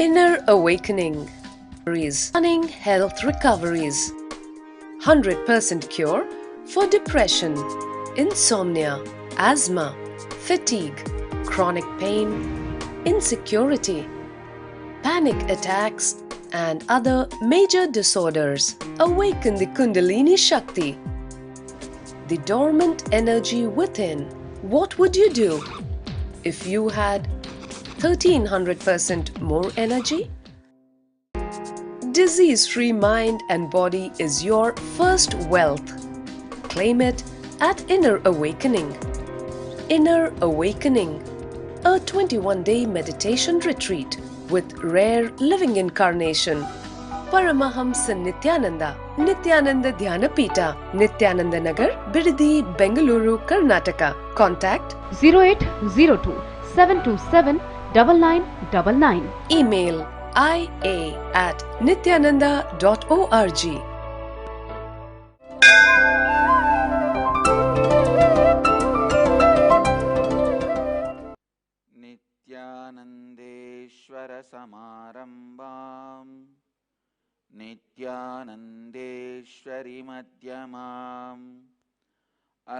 Inner awakening. Stunning health recoveries. 100% cure for depression, insomnia, asthma, fatigue, chronic pain, insecurity, panic attacks, and other major disorders. Awaken the Kundalini Shakti, the dormant energy within. What would you do if you had 1300% more energy? Disease-free mind and body is your first wealth. Claim it at Inner Awakening. Inner Awakening, a 21-day meditation retreat with rare living incarnation. Paramahamsa Nityananda, Nityananda Dhyanapita, Nityananda Nagar, Bidadi, Bengaluru, Karnataka. Contact 0802 727 9999. Email ia@nityananda.org. नित्यानन्देश्वर समारम्भाम् नित्यानन्देश्वरि मध्यमाम्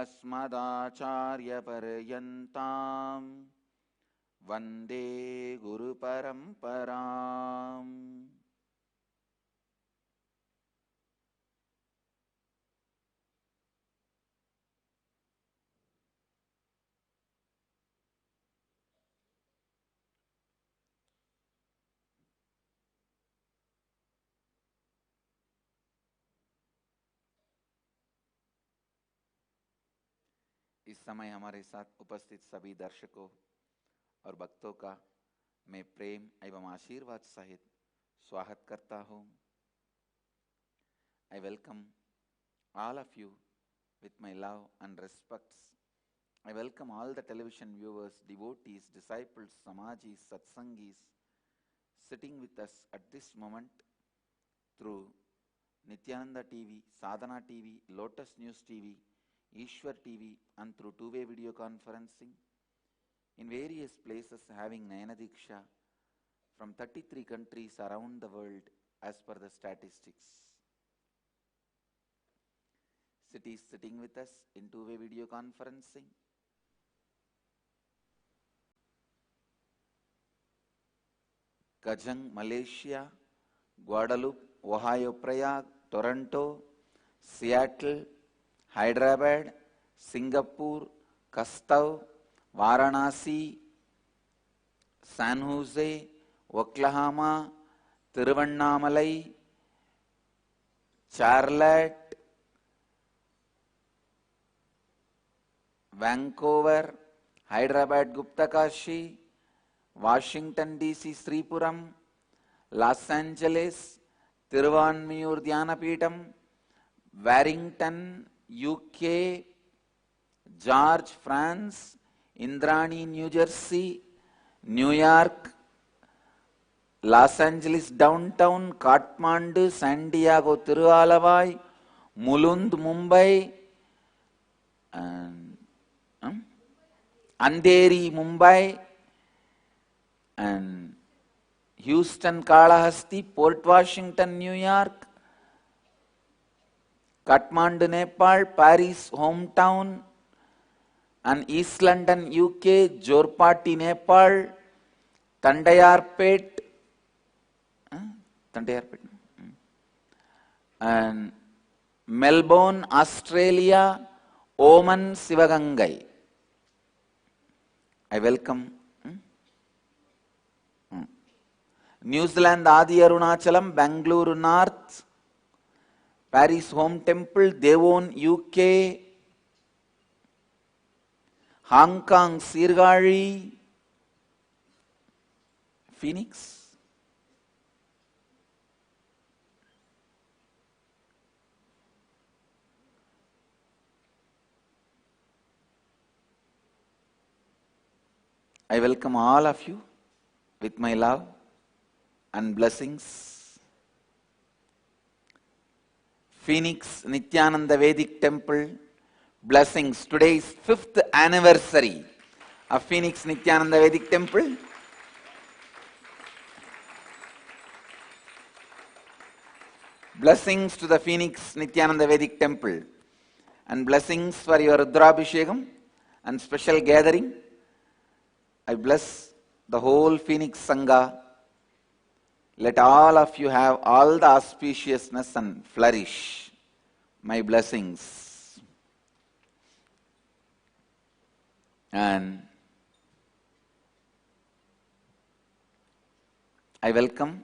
अस्मदाचार्यपर्यन्ताम् वन्दे गुरुपरम्पराम्. इस समय हमारे साथ उपस्थित सभी दर्शकों और भक्तों का मैं प्रेम एवं आशीर्वाद सहित स्वागत करता हूँ. I welcome all of you with my love and respects. I welcome all the television viewers, devotees, disciples, samajis, satsangis sitting with us at this moment through Nityananda TV, Sadhana TV, Lotus News TV, Ishwar TV, and through two-way video conferencing in various places having Nayana Diksha from 33 countries around the world as per the statistics. Cities sitting with us in two-way video conferencing. Kajang, Malaysia, Guadeloupe, Ohio, Prague, Toronto, Seattle, Hyderabad, Singapore, Kastav, Varanasi, San Jose, Oklahoma, Tiruvannamalai, Charlotte, Vancouver, Hyderabad, Guptakashi, Washington DC, Sripuram, Los Angeles, Tiruvanmiyur Dhyanapitham, Warrington, UK, George, France, Indrani, New Jersey, New York, Los Angeles downtown, Kathmandu, Santiago, Tiruvalavai, Mulund, Mumbai, and Andheri, Mumbai, and Houston, Kalahasti, Port Washington, New York, Kathmandu, Nepal, Paris, hometown, and East London, UK, Jorpati, Nepal, Tandayarpet, and Melbourne, Australia, Oman, Sivagangai. I welcome New Zealand, Adi Arunachalam, Bangalore North, Paris Home Temple, Devon, UK, Hong Kong, Sirgari, Phoenix, I welcome all of you with my love and blessings. Phoenix Nityananda Vedic Temple, blessings. Today is 5th anniversary of Phoenix Nityananda Vedic Temple. Blessings to the Phoenix Nityananda Vedic Temple, and blessings for your Rudrabhishekam and special gathering. I bless the whole Phoenix Sangha. Let all of you have all the auspiciousness and flourish. My blessings. And I welcome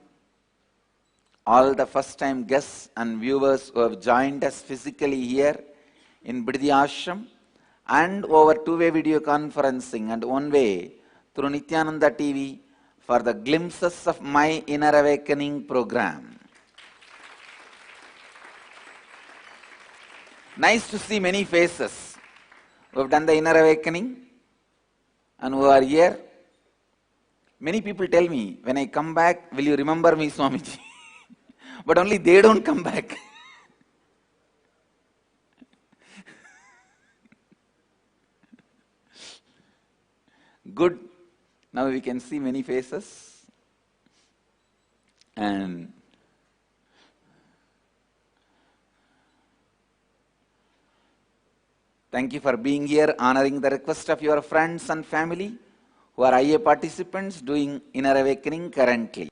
all the first-time guests and viewers who have joined us physically here in Biddi Ashram and over two-way video conferencing and one-way through Nityananda TV for the glimpses of my Inner Awakening program. Nice to see many faces who have done the Inner Awakening and who are here. Many people tell me, when I come back, will you remember me, Swamiji? But only they don't come back. Good. Now we can see many faces. And thank you for being here, honoring the request of your friends and family who are IA participants doing Inner Awakening currently.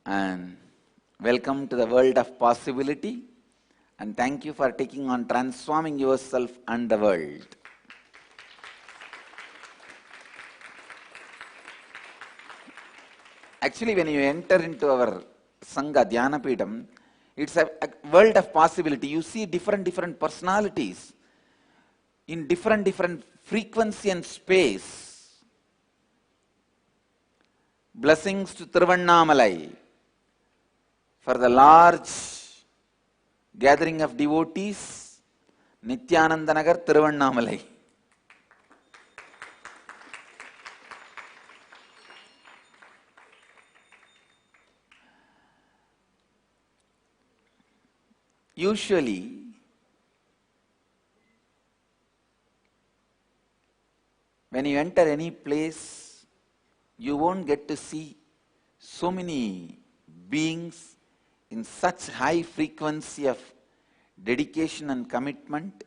And welcome to the world of possibility, and thank you for taking on transforming yourself and the world. Actually, when you enter into our Sangha Dhyanapidam, it's a world of possibility. You see different personalities in different frequency and space. Blessings to Tiruvannamalai for the large gathering of devotees, Nityananda Nagar, Tiruvannamalai. Usually, when you enter any place, you won't get to see so many beings in such high frequency of dedication and commitment.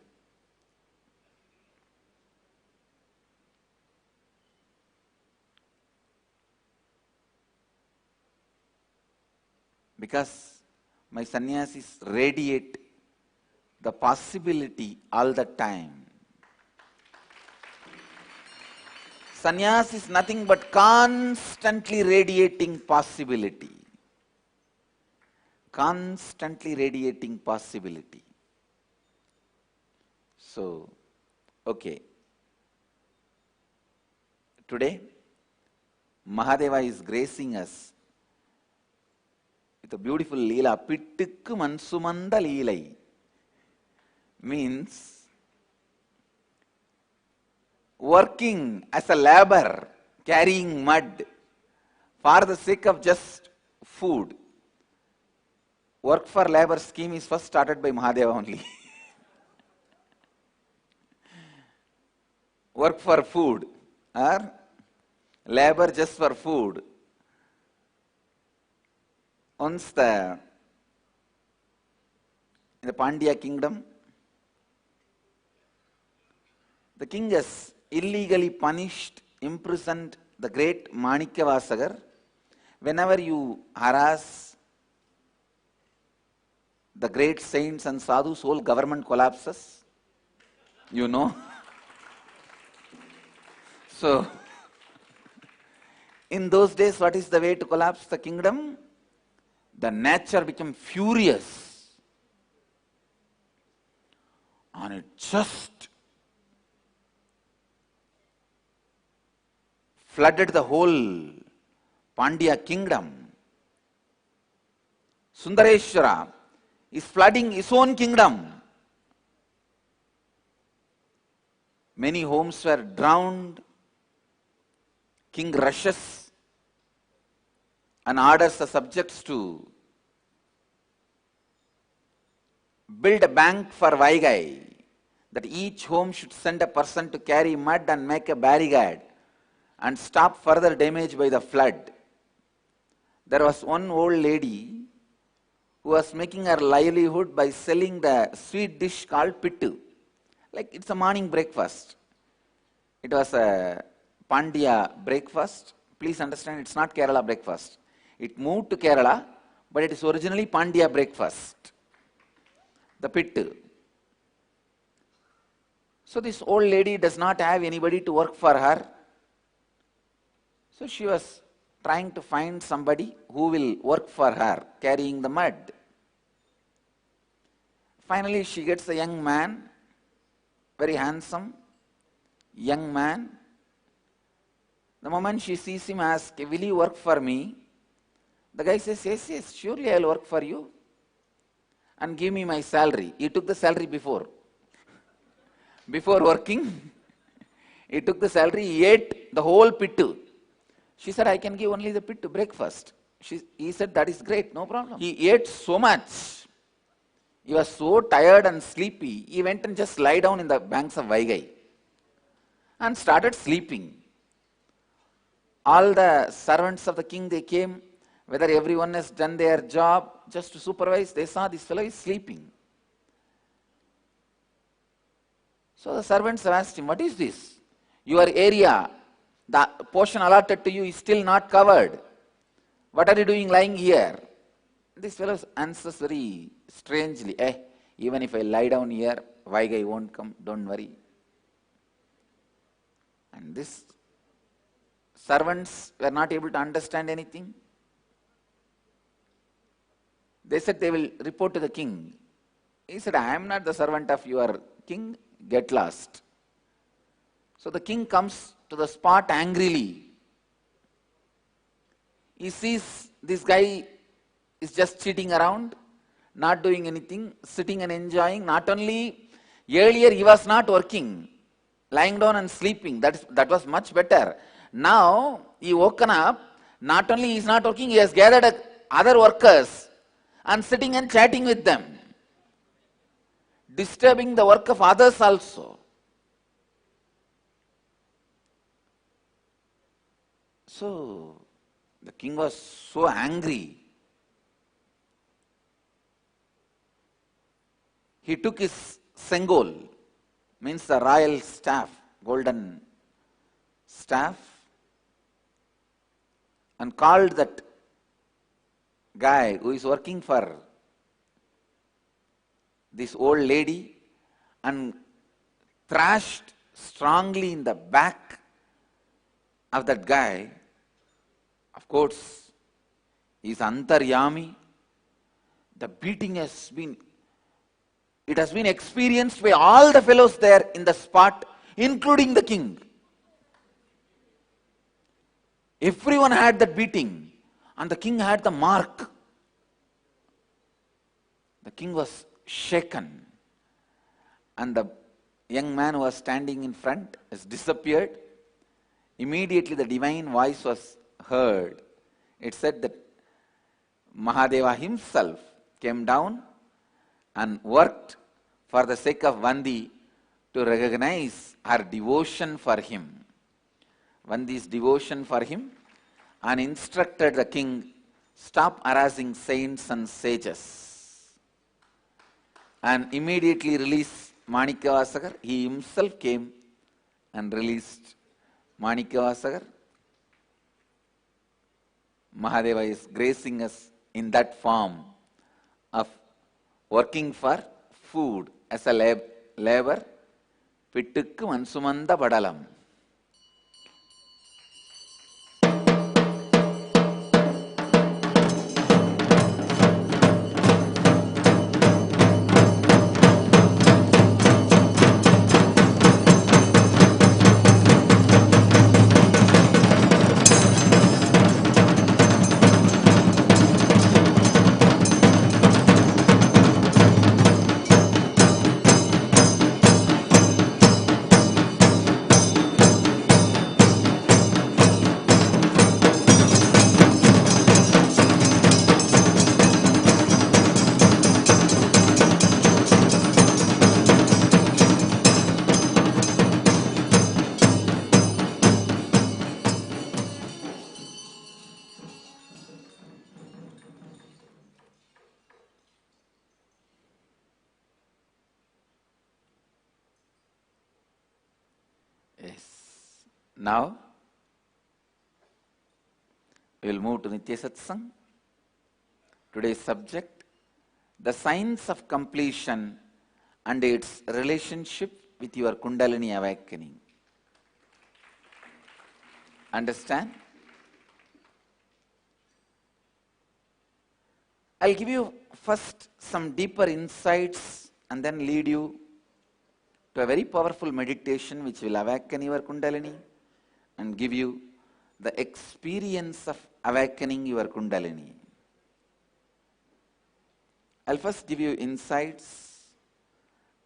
Because my sannyasis radiate the possibility all the time. Sannyas is nothing but constantly radiating possibility. Constantly radiating possibility. So, okay. Today, Mahadeva is gracing us with a beautiful leela. Pittukku mansumanda leelai means working as a labor, carrying mud for the sake of just food. Work for labor scheme is first started by Mahadeva only. Work for food or labor just for food. Once in the Pandya kingdom, the king has illegally punished, imprisoned the great Manikyavasagar. Whenever you harass the great saints and sadhus, whole government collapses. You know. So, in those days, what is the way to collapse the kingdom? The nature became furious. And it just flooded the whole Pandya kingdom. Sundareshwara is flooding his own kingdom. Many homes were drowned. King rushes and orders the subjects to build a bank for Vaigai, that each home should send a person to carry mud and make a barricade and stop further damage by the flood. There was one old lady who was making her livelihood by selling the sweet dish called pittu. Like it's a morning breakfast. It was a Pandya breakfast. Please understand, it's not Kerala breakfast. It moved to Kerala, but it is originally Pandya breakfast. The pittu. So this old lady does not have anybody to work for her. So she was trying to find somebody who will work for her, carrying the mud. Finally, she gets a young man, very handsome, young man. The moment she sees him, asks, will you work for me? The guy says, yes, surely I will work for you. And give me my salary. He took the salary before. Before working, he took the salary, he ate the whole pittu. She said, I can give only the pittu breakfast. He said, that is great, no problem. He ate so much. He was so tired and sleepy, he went and just lie down in the banks of Vaigai and started sleeping. All the servants of the king, they came, whether everyone has done their job, just to supervise, they saw this fellow is sleeping. So the servants have asked him, what is this? Your area, the portion allotted to you is still not covered. What are you doing lying here? This fellow answers very strangely, even if I lie down here, Vaigai won't come, don't worry. And these servants were not able to understand anything. They said they will report to the king. He said, I am not the servant of your king, get lost. So the king comes to the spot angrily. He sees this guy is just cheating around, not doing anything, sitting and enjoying. Not only, earlier he was not working, lying down and sleeping. That was much better. Now he woken up, not only he is not working, he has gathered other workers and sitting and chatting with them, disturbing the work of others also. So the king was so angry. He took his sengol, means the royal staff, golden staff, and called that guy who is working for this old lady and thrashed strongly in the back of that guy. Of course, he is Antaryami. The beating has been experienced by all the fellows there in the spot, including the king. Everyone had that beating, and the king had the mark. The king was shaken, and the young man who was standing in front has disappeared. Immediately the divine voice was heard. It said that Mahadeva himself came down and worked for the sake of Vandi to recognize her devotion for him. Vandi's devotion for him, and instructed the king, stop harassing saints and sages, and immediately release Manikavasagar. He himself came and released Manikavasagar. Mahadeva is gracing us in that form of working for food as a labor. Pittukku mansumanda padalam. Yes. Now, we will move to Nitya Satsang. Today's subject, the science of completion and its relationship with your Kundalini awakening. Understand? I'll give you first some deeper insights and then lead you to a very powerful meditation which will awaken your Kundalini and give you the experience of awakening your Kundalini. I'll first give you insights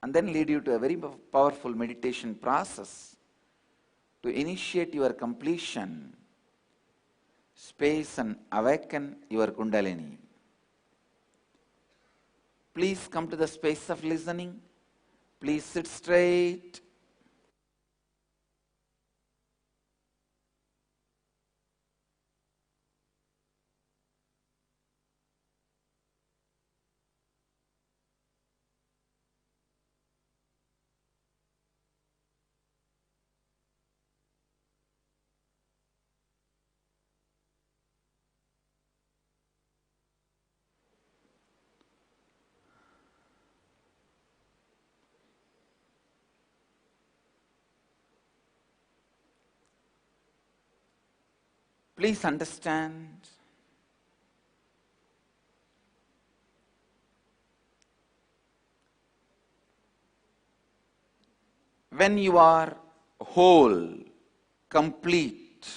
and then lead you to a very powerful meditation process to initiate your completion, space, and awaken your Kundalini. Please come to the space of listening. Please sit straight. Please understand when you are whole, complete,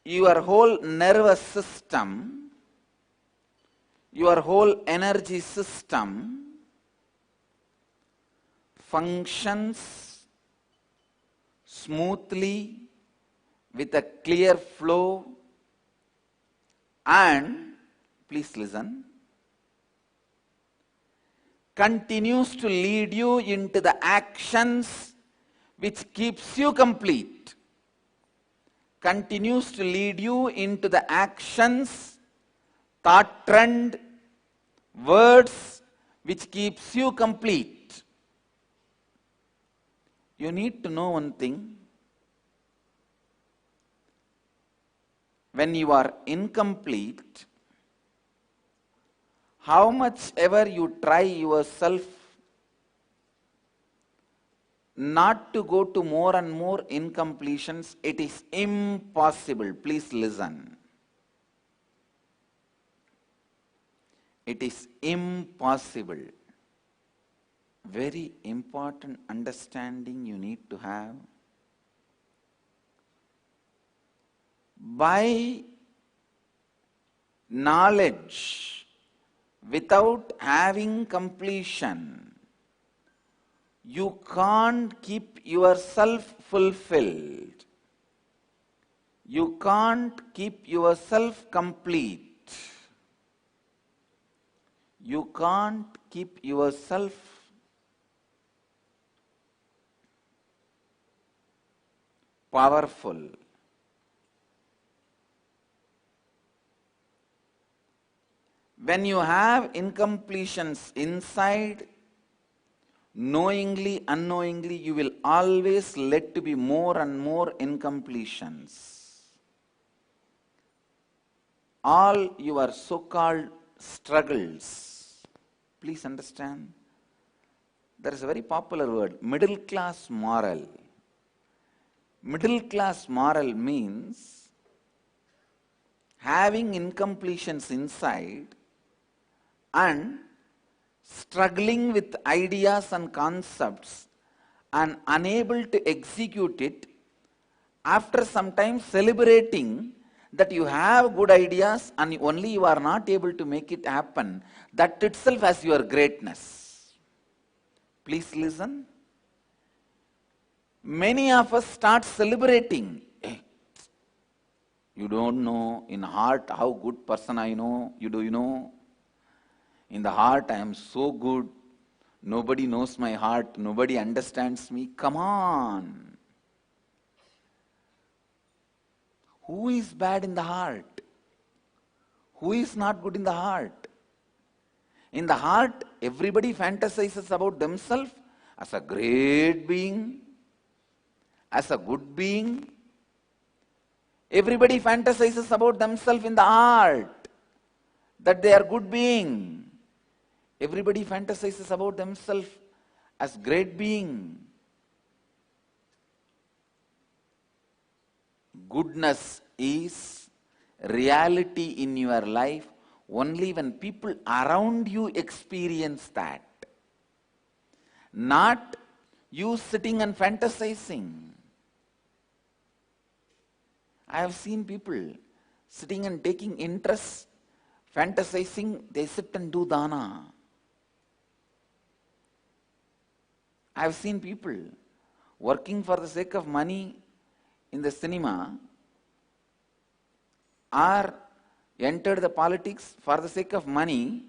your whole nervous system, your whole energy system functions smoothly with a clear flow, and please listen, continues to lead you into the actions which keeps you complete, continues to lead you into the actions, thought trend, words which keeps you complete. You need to know one thing. When you are incomplete, how much ever you try yourself not to go to more and more incompletions, it is impossible. Please listen. It is impossible. Very important understanding you need to have. By knowledge, without having completion, you can't keep yourself fulfilled. You can't keep yourself complete. You can't keep yourself powerful. When you have incompletions inside, knowingly, unknowingly, you will always let to be more and more incompletions. All your so-called struggles, please understand, there is a very popular word, middle class moral. Middle class moral means having incompletions inside and struggling with ideas and concepts and unable to execute it, after some time celebrating that you have good ideas and only you are not able to make it happen, that itself has your greatness. Please listen. Many of us start celebrating. Hey, you don't know in heart how good person I know. You know? In the heart, I am so good. Nobody knows my heart. Nobody understands me. Come on. Who is bad in the heart? Who is not good in the heart? In the heart, everybody fantasizes about themselves as a great being, as a good being. Everybody fantasizes about themselves in the art, that they are good being. Everybody fantasizes about themselves as great being. Goodness is reality in your life only when people around you experience that. Not you sitting and fantasizing. I have seen people sitting and taking interest, fantasizing, they sit and do dana. I have seen people working for the sake of money in the cinema or enter the politics for the sake of money,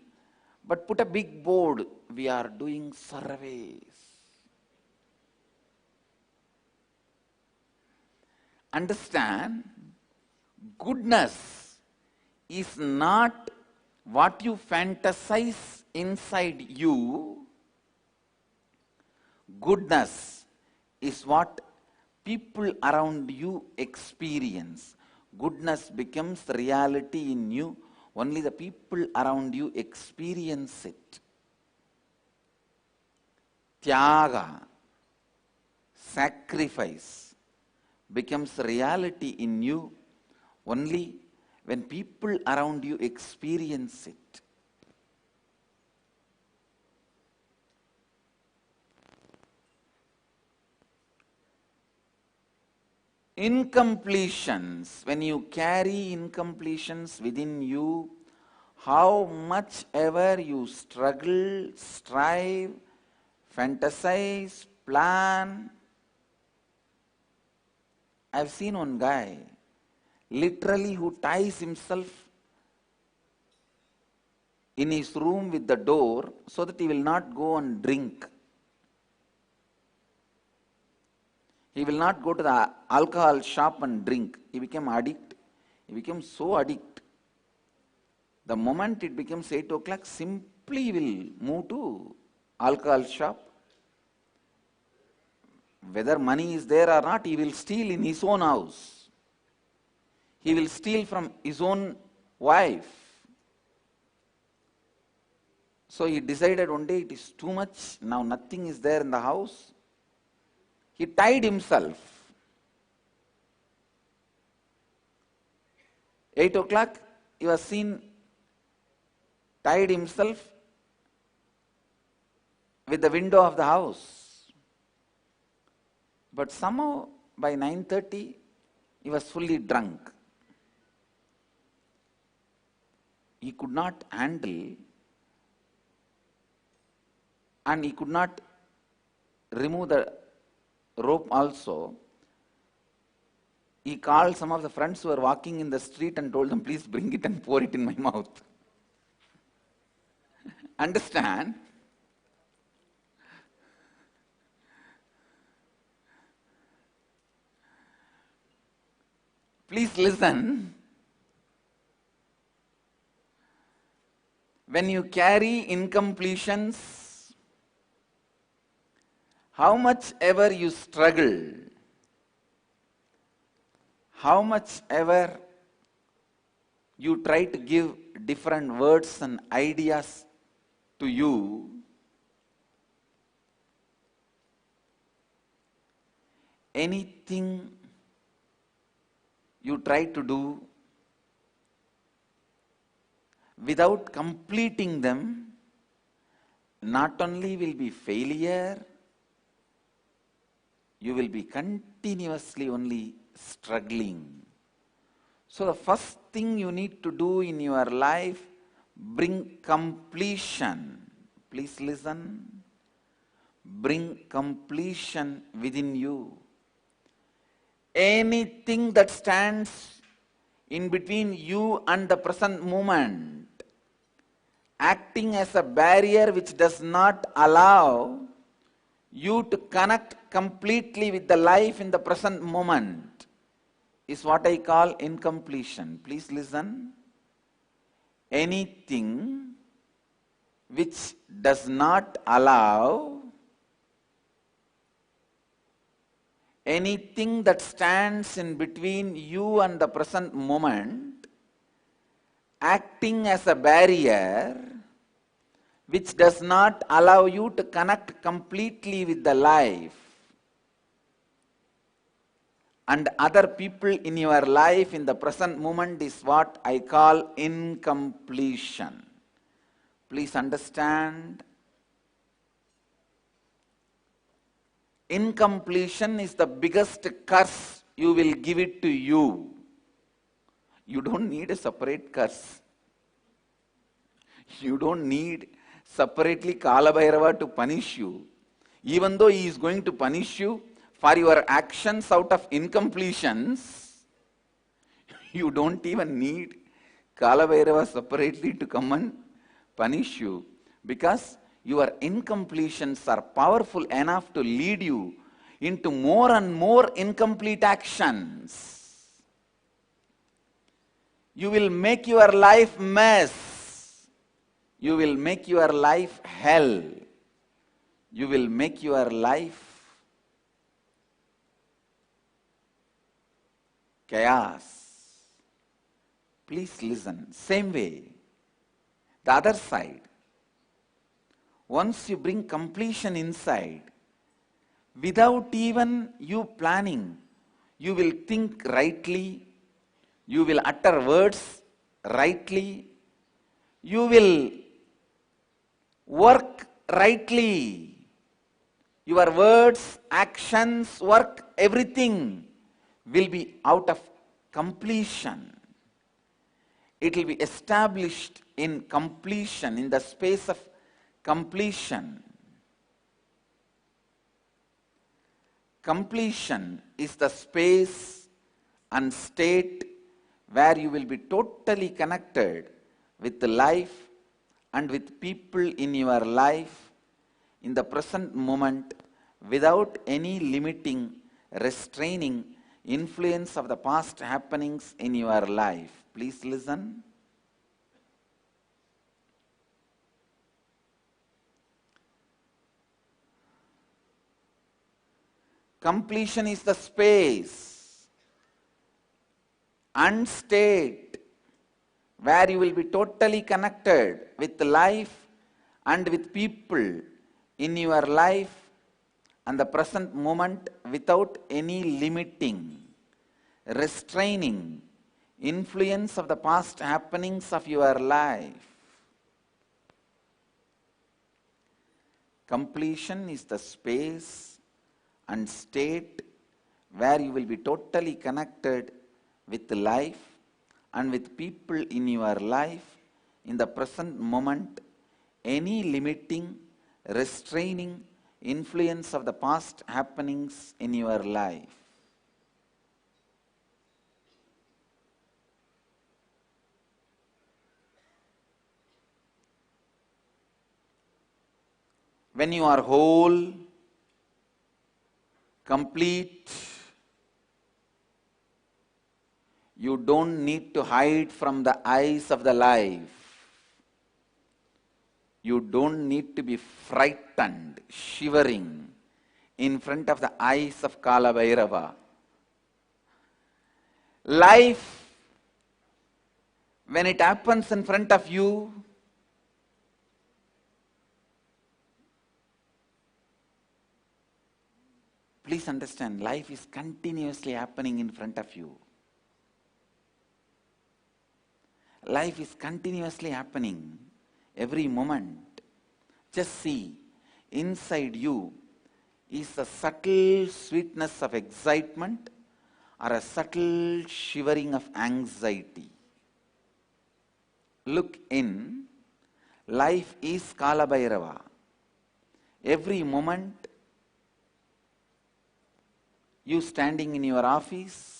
but put a big board, we are doing surveys. Understand, goodness is not what you fantasize inside you. Goodness is what people around you experience. Goodness becomes reality in you, only the people around you experience it. Tyaga, sacrifice, becomes reality in you only when people around you experience it. Incompletions, when you carry incompletions within you, how much ever you struggle, strive, fantasize, plan. I've seen one guy literally who ties himself in his room with the door so that he will not go and drink. He will not go to the alcohol shop and drink. He became addict. He became so addict. The moment it becomes 8 o'clock, simply will move to alcohol shop. Whether money is there or not, he will steal in his own house. He will steal from his own wife. So he decided one day it is too much. Now nothing is there in the house. He tied himself. 8 o'clock, he was seen tied himself with the window of the house. But somehow by 9:30, he was fully drunk. He could not handle and he could not remove the rope also. He called some of the friends who were walking in the street and told them, please bring it and pour it in my mouth. Understand? Please listen. When you carry incompletions, how much ever you struggle, how much ever you try to give different words and ideas to you, anything you try to do without completing them, not only will be failure, you will be continuously only struggling. So the first thing you need to do in your life, bring completion. Please listen. Bring completion within you. Anything that stands in between you and the present moment, acting as a barrier which does not allow you to connect completely with the life in the present moment, is what I call incompletion. Please listen. Anything which does not allow anything that stands in between you and the present moment, acting as a barrier which does not allow you to connect completely with the life and other people in your life in the present moment, is what I call incompletion. Please understand, incompletion is the biggest curse you will give it to you. You don't need a separate curse. You don't need separately Kalabhairava to punish you. Even though he is going to punish you for your actions out of incompletions, you don't even need Kalabhairava separately to come and punish you, because your incompletions are powerful enough to lead you into more and more incomplete actions. You will make your life mess. You will make your life hell. You will make your life chaos. Please listen. Same way, the other side. Once you bring completion inside, without even you planning, you will think rightly, you will utter words rightly, you will work rightly. Your words, actions, work, everything will be out of completion. It will be established in completion, in the space of completion. Completion is the space and state where you will be totally connected with the life and with people in your life in the present moment, without any limiting, restraining influence of the past happenings in your life. Please listen. Completion is the space and state where you will be totally connected with life and with people in your life and the present moment, without any limiting, restraining influence of the past happenings of your life. Completion is the space and state where you will be totally connected with life and with people in your life in the present moment. Any limiting, restraining influence of the past happenings in your life. When you are whole, complete, you don't need to hide from the eyes of the life. You don't need to be frightened, shivering in front of the eyes of Kalabhairava. Life, when it happens in front of you, please understand, life is continuously happening in front of you. Life is continuously happening every moment. Just see, inside you is a subtle sweetness of excitement or a subtle shivering of anxiety. Look in, life is Kalabhairava. Every moment, you standing in your office,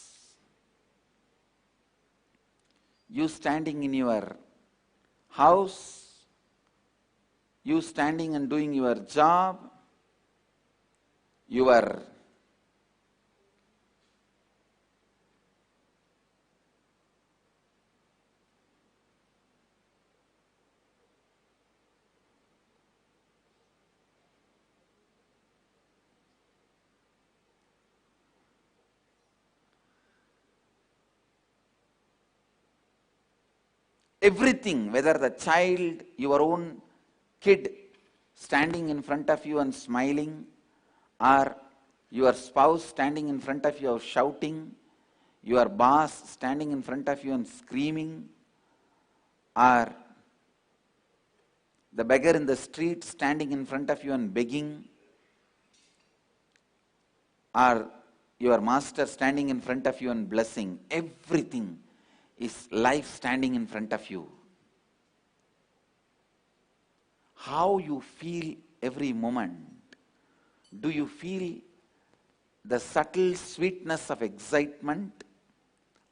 you standing in your house, you standing and doing your job, your everything, whether the child, your own kid standing in front of you and smiling, or your spouse standing in front of you shouting, your boss standing in front of you and screaming, or the beggar in the street standing in front of you and begging, or your master standing in front of you and blessing. Everything is life standing in front of you. How you feel every moment? Do you feel the subtle sweetness of excitement,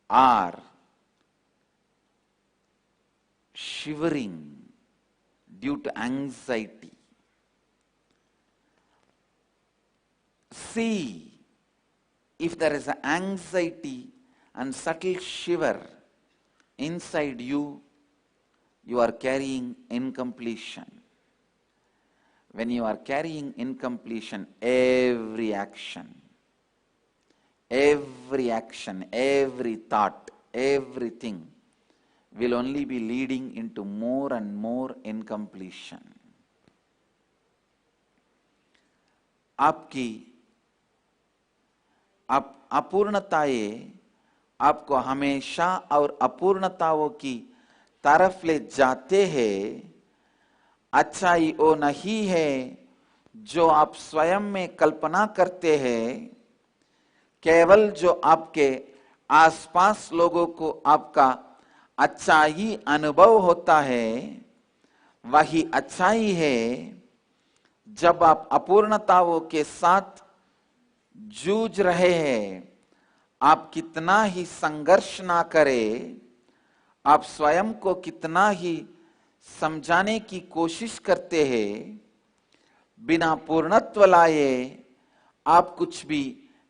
or shivering due to anxiety? See if there is an anxiety and subtle shiver inside you, you are carrying incompletion. When you are carrying incompletion, every action, every thought, everything will only be leading into more and more incompletion. आपकी अपूर्णताएं आपको हमेशा और अपूर्णताओं की तरफ ले जाते हैं। अच्छाई वो नहीं है जो आप स्वयं में कल्पना करते हैं, केवल जो आपके आसपास लोगों को आपका अच्छाई अनुभव होता है, वही अच्छाई है। जब आप अपूर्णताओं के साथ जूझ रहे हैं, आप कितना ही संघर्ष ना करें, आप स्वयं को कितना ही समझाने की कोशिश करते हैं, बिना पूर्णत्व लाए आप कुछ भी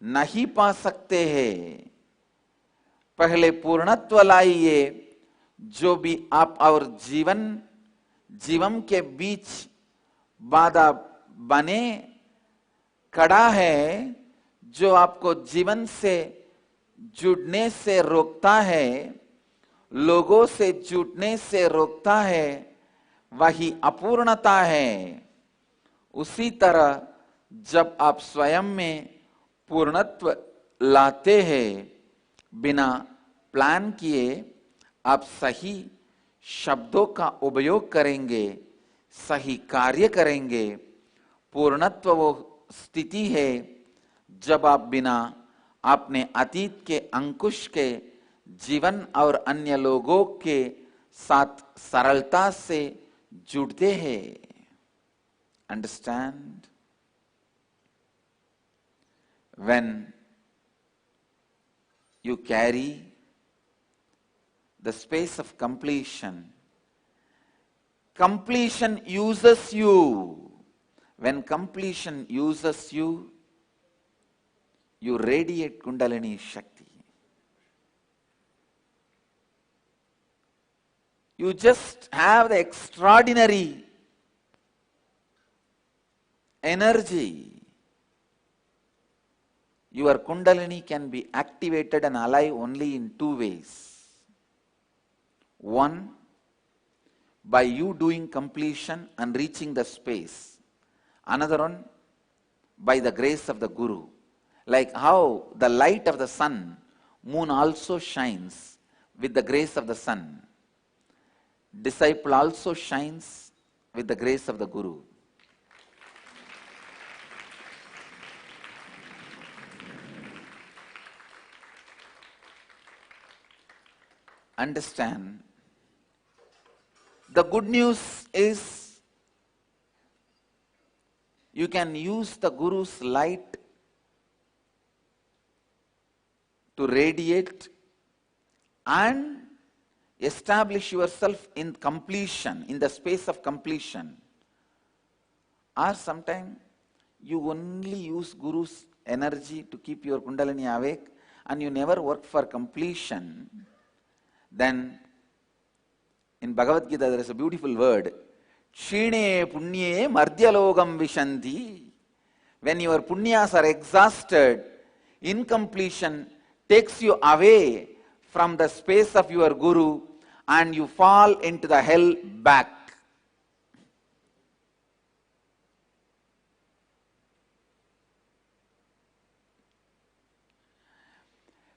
नहीं पा सकते हैं। पहले पूर्णत्व लाइए, जो भी आप और जीवन के बीच बाधा बने खड़ा है, जो आपको जीवन से जुड़ने से रोकता है, लोगों से जुड़ने से रोकता है, वही अपूर्णता है। उसी तरह जब आप स्वयं में पूर्णत्व लाते हैं, बिना प्लान किए आप सही शब्दों का उपयोग करेंगे, सही कार्य करेंगे। पूर्णत्व वो स्थिति है जब आप बिना अपने अतीत के अंकुश के जीवन और अन्य लोगों के साथ सरलता से जुड़ते हैं। Understand? When you carry the space of completion, completion uses you. When completion uses you, you radiate Kundalini Shakti. You just have the extraordinary energy. Your Kundalini can be activated and alive only in two ways. One, by you doing completion and reaching the space. Another one, by the grace of the Guru. Like how the light of the sun, moon also shines with the grace of the sun. Disciple also shines with the grace of the Guru. Understand? The good news is you can use the Guru's light to radiate and establish yourself in completion, in the space of completion. Or sometimes you only use Guru's energy to keep your Kundalini awake and you never work for completion. Then in Bhagavad Gita there is a beautiful word, Kshine punnye mardhyalogam vishanti. When your punyas are exhausted, incompletion takes you away from the space of your Guru and you fall into the hell back.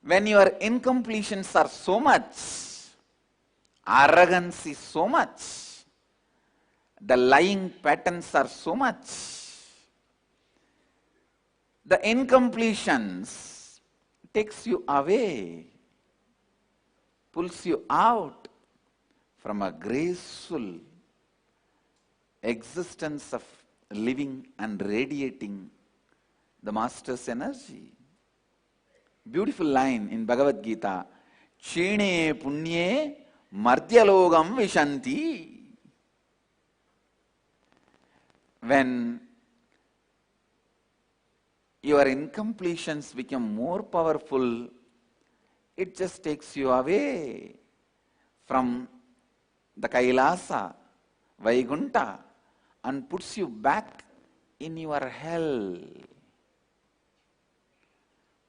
When your incompletions are so much, arrogance is so much, the lying patterns are so much, the incompletions takes you away, pulls you out from a graceful existence of living and radiating the Master's energy. Beautiful line in Bhagavad Gita, Chine punye martyalogam vishanti. When your incompletions become more powerful, it just takes you away from the Kailasa, Vaikunta, and puts you back in your hell.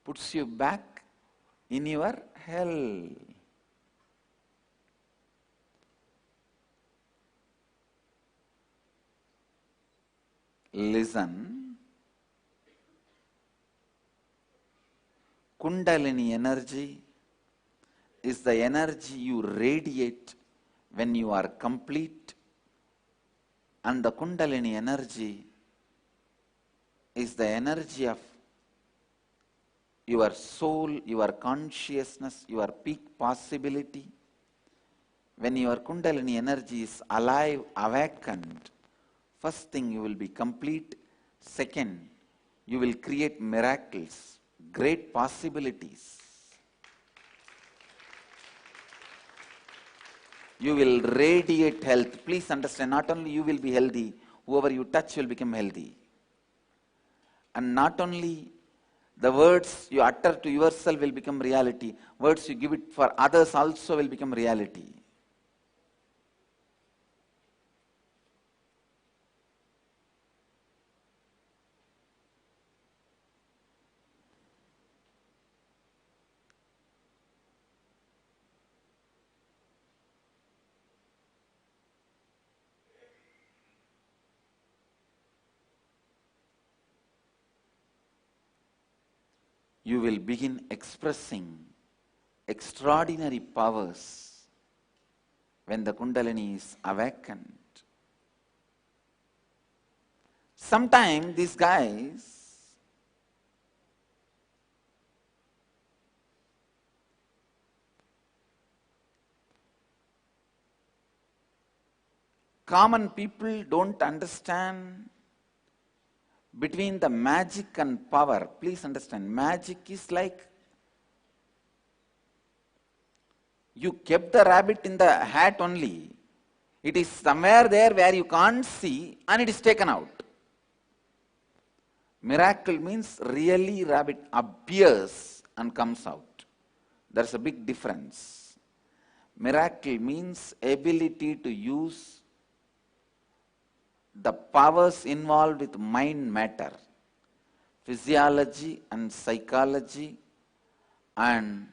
Puts you back in your hell. Listen. Kundalini energy is the energy you radiate when you are complete, and the Kundalini energy is the energy of your soul, your consciousness, your peak possibility. When your Kundalini energy is alive, awakened, first thing, you will be complete. Second, you will create miracles, great possibilities. You will radiate health. Please understand, not only you will be healthy, whoever you touch will become healthy. And not only the words you utter to yourself will become reality, words you give it for others also will become reality. You will begin expressing extraordinary powers when the Kundalini is awakened. Sometimes these guys common people don't understand between the magic and power. Please understand, magic is like you kept the rabbit in the hat only. It is somewhere there where you can't see and it is taken out. Miracle means really rabbit appears and comes out. There's a big difference. Miracle means ability to use the powers involved with mind matter, physiology and psychology and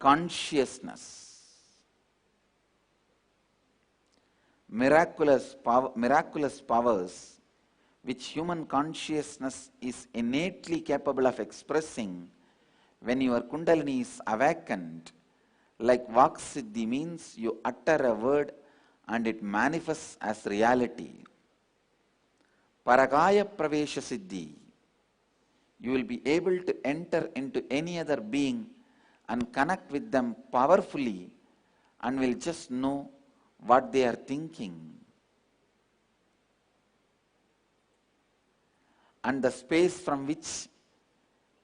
consciousness. Miraculous powers which human consciousness is innately capable of expressing when your Kundalini is awakened, like Vak Siddhi means you utter a word and it manifests as reality. Paragaya Pravesha Siddhi, you will be able to enter into any other being and connect with them powerfully and will just know what they are thinking. And the space from which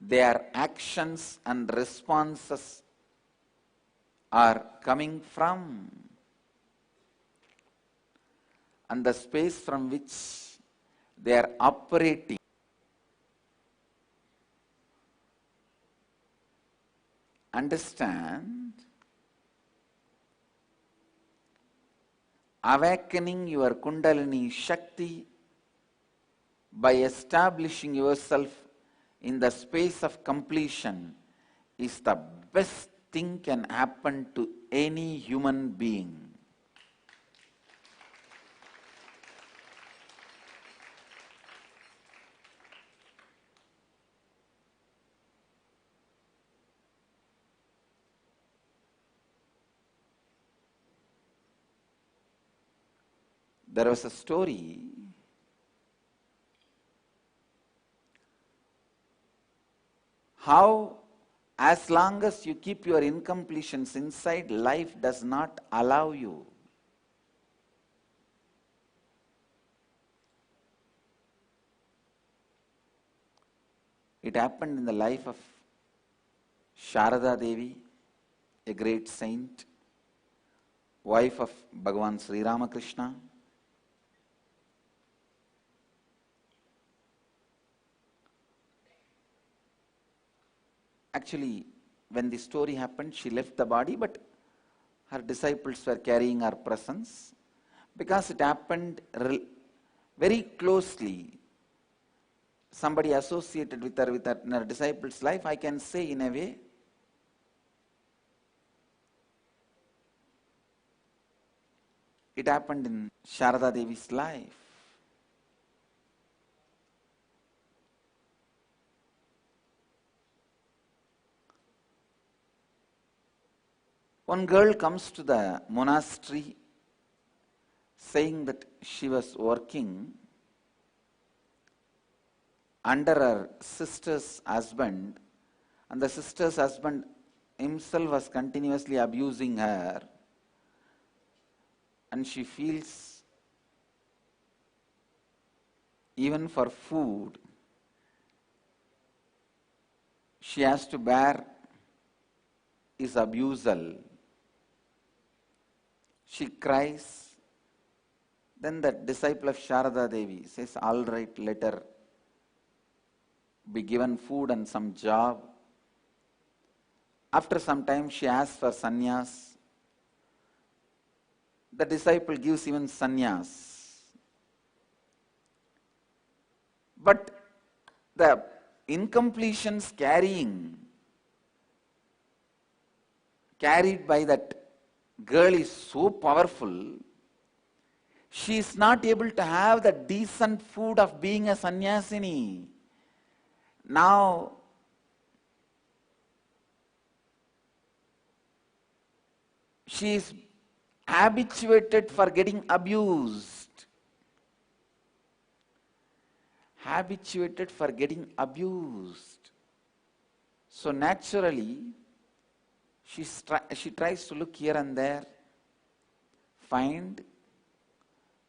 their actions and responses are coming from, and the space from which they are operating. Understand, awakening your Kundalini Shakti by establishing yourself in the space of completion is the best thing can happen to any human being. There was a story how, as long as you keep your incompletions inside, life does not allow you. It happened in the life of Sharada Devi, a great saint, wife of Bhagavan Sri Ramakrishna. Actually, when the story happened, she left the body, but her disciples were carrying her presence because it happened very closely. Somebody associated with her in her disciples' life, I can say in a way, it happened in Sharada Devi's life. One girl comes to the monastery saying that she was working under her sister's husband, and the sister's husband himself was continuously abusing her, and she feels even for food she has to bear his abusal. She cries. Then the disciple of Sharada Devi says, all right, let her be given food and some job. After some time, she asks for sannyas. The disciple gives even sannyas. But the incompletions carried by that girl is so powerful, she is not able to have the decent food of being a sannyasini. Now, she is habituated for getting abused. Habituated for getting abused. So naturally, she tries to look here and there, find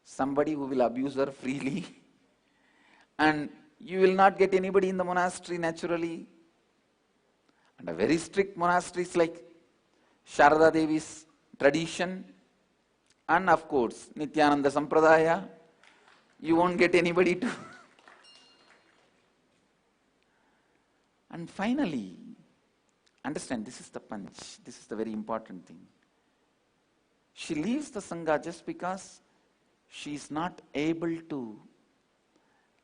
somebody who will abuse her freely, and you will not get anybody in the monastery naturally. And a very strict monasteries like Sharada Devi's tradition, and of course Nityananda Sampradaya, you won't get anybody to. And finally, understand, this is the punch, this is the very important thing. She leaves the Sangha just because she is not able to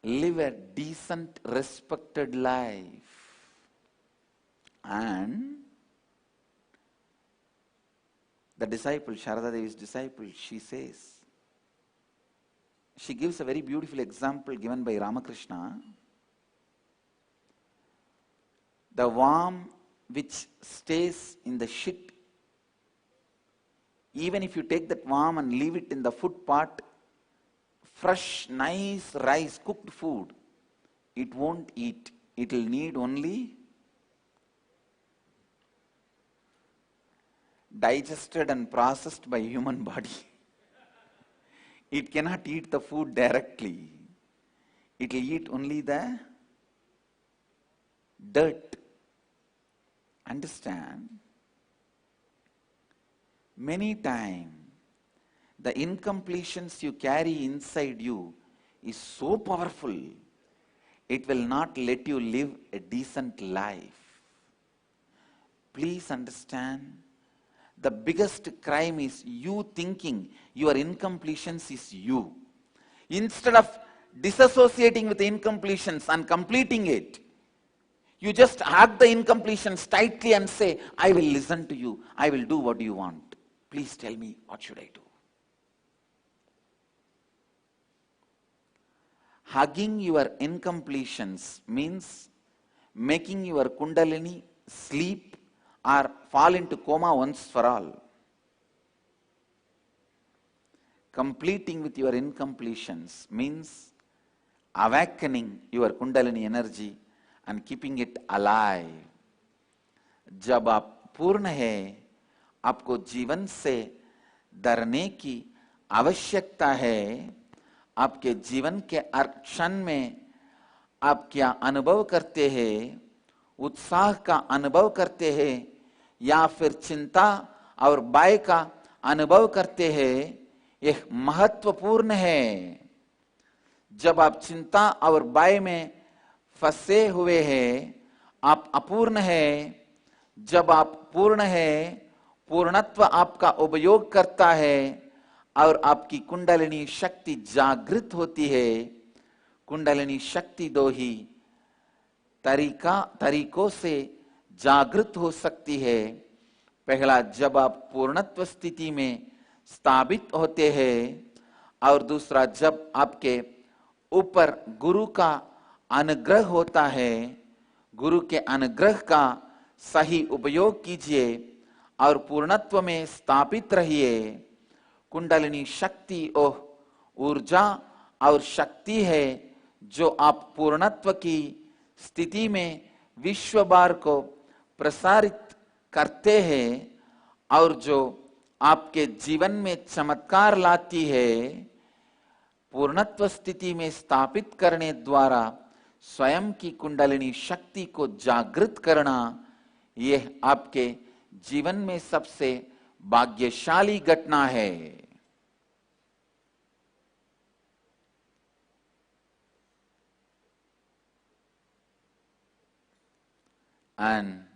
live a decent, respected life. And the disciple, Sharada Devi's disciple, she says, she gives a very beautiful example given by Ramakrishna. The worm which stays in the shit, even if you take that worm and leave it in the food pot, fresh, nice rice, cooked food, it won't eat. It will need only digested and processed by human body. It cannot eat the food directly. It will eat only the dirt. Understand? Many times, the incompletions you carry inside you is so powerful, it will not let you live a decent life. Please understand, the biggest crime is you thinking your incompletions is you. Instead of disassociating with the incompletions and completing it, You just hug the incompletions tightly and say, I will listen to you. I will do what you want. Please tell me, what should I do? Hugging your incompletions means making your Kundalini sleep or fall into coma once for all. Completing with your incompletions means awakening your Kundalini energy and keeping it alive. जब आप पूर्ण हैं, आपको जीवन से डरने की आवश्यकता है। आपके जीवन के हर क्षण में आप क्या अनुभव करते हैं? उत्साह का अनुभव करते हैं या फिर चिंता और भय का अनुभव करते हैं? यह महत्वपूर्ण है। जब आप चिंता और भय में फंसे हुए हैं, आप अपूर्ण हैं। जब आप पूर्ण हैं, पूर्णत्व आपका उपयोग करता है और आपकी कुंडलिनी शक्ति जागृत होती है। कुंडलिनी शक्ति दो ही तरीकों से जागृत हो सकती है। पहला, जब आप पूर्णत्व स्थिति में स्थापित होते हैं, और दूसरा, जब आपके ऊपर गुरु का अनुग्रह होता है। गुरु के अनुग्रह का सही उपयोग कीजिए और पूर्णत्व में स्थापित रहिए। कुंडलिनी शक्ति ऊर्जा और शक्ति है जो आप पूर्णत्व की स्थिति में विश्व भर को प्रसारित करते हैं और जो आपके जीवन में चमत्कार लाती है। पूर्णत्व स्थिति में स्थापित करने द्वारा स्वयं की कुंडलिनी शक्ति को जागृत करना, यह आपके जीवन में सबसे भाग्यशाली घटना है। And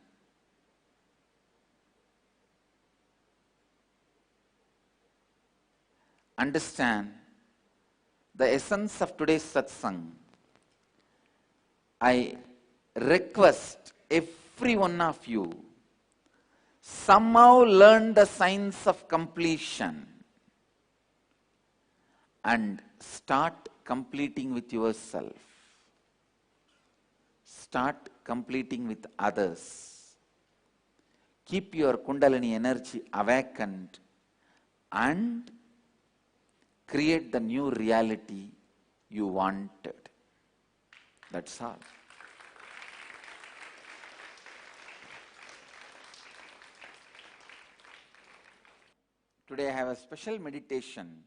understand the essence of today's satsang. I request every one of you somehow learn the science of completion and start completing with yourself. Start completing with others. Keep your Kundalini energy awakened and create the new reality you wanted. That's all. Today I have a special meditation,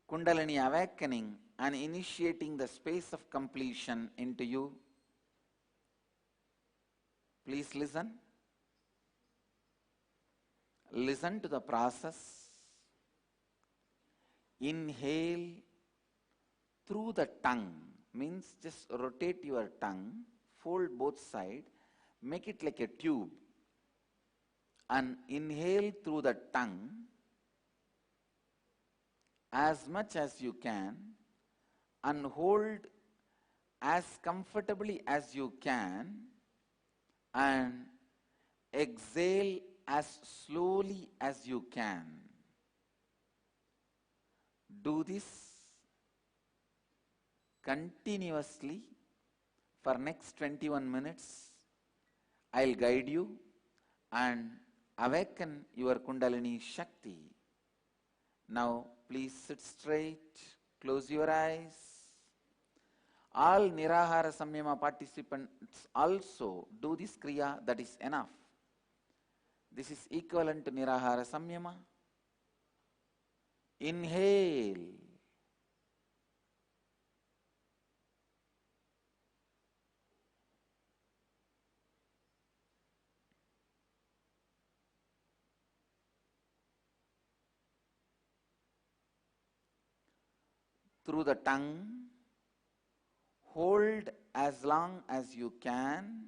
Kundalini awakening and initiating the space of completion into you. Please listen. Listen to the process. Inhale through the tongue, means just rotate your tongue, fold both sides, make it like a tube, and inhale through the tongue as much as you can and hold as comfortably as you can and exhale as slowly as you can. Do this continuously for next 21 minutes. I'll guide you and awaken your Kundalini Shakti. Now please sit straight, close your eyes. All Nirahara Samyama participants also do this Kriya, that is enough. This is equivalent to Nirahara Samyama. Inhale. Through the tongue, hold as long as you can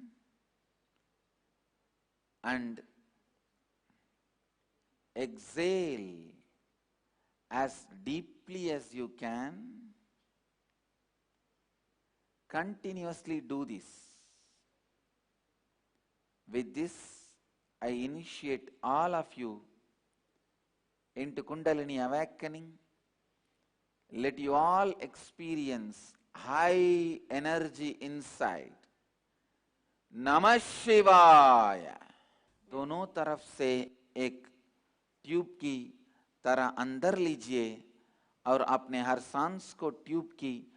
and exhale as deeply as you can. Continuously do this. With this, I initiate all of you into Kundalini awakening. Let you all experience high energy inside. नमः शिवाय। दोनों तरफ से एक tube की तरह अंदर लीजिए और अपने हर सांस को ट्यूब की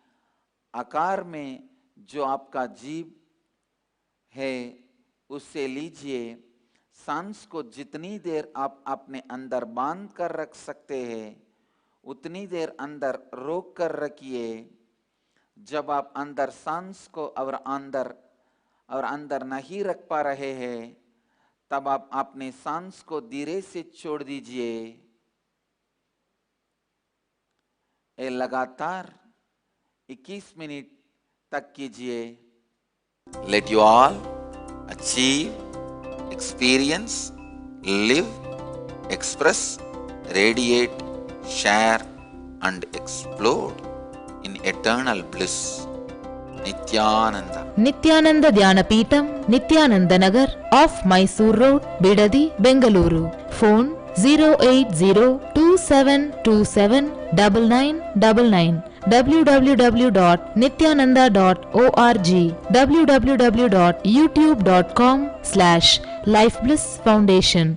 आकार में जो आपका जीभ है उससे लीजिए। सांस को जितनी देर आप अपने अंदर बांध कर रख सकते हैं उतनी देर अंदर रोक कर रखिए। जब आप अंदर सांस को और अंदर नहीं रख पा रहे हैं तब आप अपने सांस को धीरे से छोड़ दीजिए। ये लगातार 21 मिनट तक कीजिए। Let you all achieve, experience, live, express, radiate, share and explode in eternal bliss. Nityananda. Nityananda Dhyanapitham, Nityananda Nagar, off Mysore Road, Bidadi, Bengaluru. Phone 08027279999. www.nityananda.org. www.youtube.com/Life Bliss Foundation.